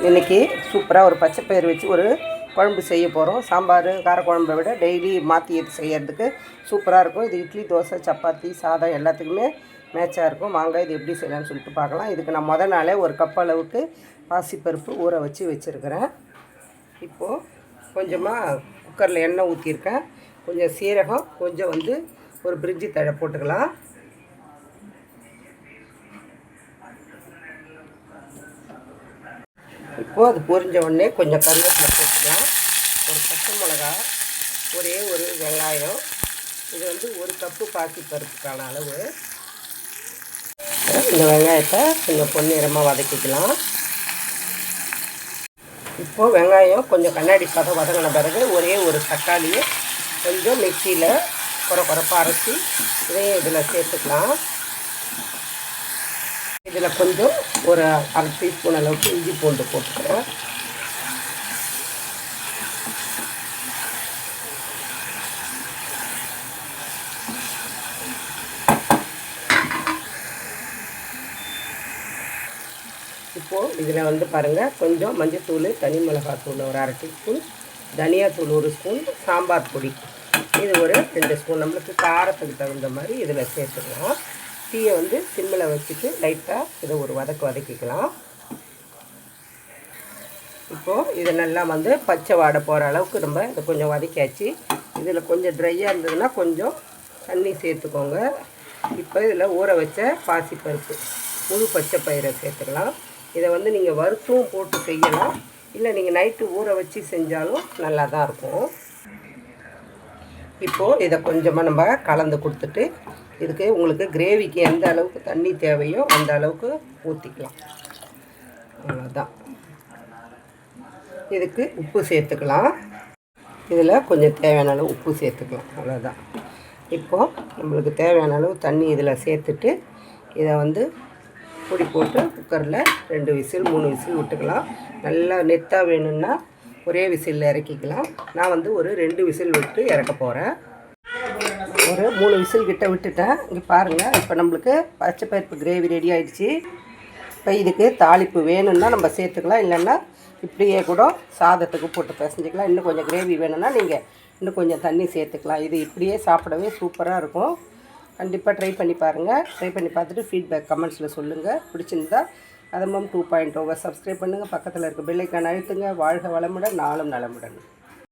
இன்றைக்கி சூப்பராக ஒரு பச்சை பயிறு வச்சு ஒரு குழம்பு செய்ய போகிறோம். சாம்பார் காரக்குழம்பை விட டெய்லி மாற்றி செய்யறதுக்கு சூப்பராக இருக்கும். இது இட்லி, தோசை, சப்பாத்தி, சாதம் எல்லாத்துக்குமே மேட்சாக இருக்கும். வாங்க இது எப்படி செய்யலாம்னு சொல்லிட்டு பார்க்கலாம். இதுக்கு நான் மொதல் நாளே ஒரு கப் அளவுக்கு பாசிப்பருப்பு ஊற வச்சுருக்கிறேன். இப்போது கொஞ்சமாக குக்கரில் எண்ணெய் ஊற்றிருக்கேன். கொஞ்சம் சீரகம், கொஞ்சம் ஒரு பிரிஞ்சி தழை போட்டுக்கலாம். இப்போது அது பொரிஞ்ச உடனே கொஞ்சம் கருவேப்பிலை போட்டுக்கலாம். ஒரு பச்சை மிளகா, ஒரே ஒரு வெங்காயம். இது ஒரு கப்பு பாசிப்பருப்புக்கான அளவு. இந்த வெங்காயத்தை கொஞ்சம் பொன்னிறமாக வதக்கிக்கலாம். இப்போது வெங்காயம் கொஞ்சம் கண்ணாடி பதம் வதங்கின பிறகு ஒரே ஒரு தக்காளியை கொஞ்சம் மிக்சியில் குறைப்பாக அரைச்சி இதையும் இதில் சேர்த்துக்கலாம். இதில் கொஞ்சம் ஒரு அரை டீஸ்பூன் அளவுக்கு இஞ்சி பூண்டு போட்டுக்கிறேன். இப்போது இதில் பாருங்கள், கொஞ்சம் மஞ்சத்தூள், தனி மிளகாத்தூள் ஒரு அரை டீஸ்பூன், தனியாத்தூள் ஒரு ஸ்பூன், சாம்பார் பொடி இது ஒரு 2 ஸ்பூன், நம்மளுக்கு காரத்துக்கு தகுந்த மாதிரி இதில் சேர்த்துக்கலாம். டீயை சிம்மில் வச்சுட்டு லைட்டாக இதை ஒரு வதக்கிக்கலாம். இப்போது இதை நல்லா பச்சை வாடை போகிற அளவுக்கு நம்ம இதை கொஞ்சம் வதக்கியாச்சு. இதில் கொஞ்சம் ட்ரையாக இருந்ததுன்னா கொஞ்சம் தண்ணி சேர்த்துக்கோங்க. இப்போ இதில் ஊற வச்ச பாசிப்பருப்பு, முழு பச்சை பயிரை சேர்த்துக்கலாம். இதை நீங்கள் வறுத்தும் போட்டு செய்யலாம், இல்லை நீங்கள் நைட்டு ஊற வச்சு செஞ்சாலும் நல்லா தான் இருக்கும். இப்போது இதை கொஞ்சமாக நம்ம கலந்து கொடுத்துட்டு இதுக்கு உங்களுக்கு கிரேவிக்கு எந்த அளவுக்கு தண்ணி தேவையோ அந்த அளவுக்கு ஊற்றிக்கலாம். அவ்வளோதான். இதுக்கு உப்பு சேர்த்துக்கலாம். இதில் கொஞ்சம் தேவையான அளவு உப்பு சேர்த்துக்கலாம். அவ்வளோதான். இப்போது நம்மளுக்கு தேவையான அளவு தண்ணி இதில் சேர்த்துட்டு இதை பொடி போட்டு குக்கரில் 2 விசில் 3 விசில் விட்டுக்கலாம். நல்லா நெத்தாக வேணும்னா ஒரே விசிலில் இறக்கிக்கலாம். நான் ஒரு 2 விசில் விட்டு இறக்க போகிறேன். ஒரு 3 விசில் கிட்ட விட்டுட்டேன். இங்கே பாருங்கள், இப்போ நம்மளுக்கு பச்சை பருப்பு கிரேவி ரெடி ஆகிடுச்சு. இப்போ இதுக்கு தாளிப்பு வேணும்னா நம்ம சேர்த்துக்கலாம், இல்லைன்னா இப்படியே கூட சாதத்துக்கு போட்டு பிசைஞ்சிக்கலாம். இன்னும் கொஞ்சம் கிரேவி வேணும்னா நீங்கள் இன்னும் கொஞ்சம் தண்ணி சேர்த்துக்கலாம். இது இப்படியே சாப்பிடவே சூப்பராக இருக்கும். கண்டிப்பாக ட்ரை பண்ணி பாருங்கள். ட்ரை பண்ணி பார்த்துட்டு ஃபீட்பேக் கமெண்ட்ஸில் சொல்லுங்கள். பிடிச்சிருந்தா அதமம் 2.0 சப்ஸ்கிரைப் பண்ணுங்கள். பக்கத்தில் இருக்க பெல் ஐக்கான் அழுத்துங்க. வாழ்க வளமுடன், நாளும் நலமுடன்.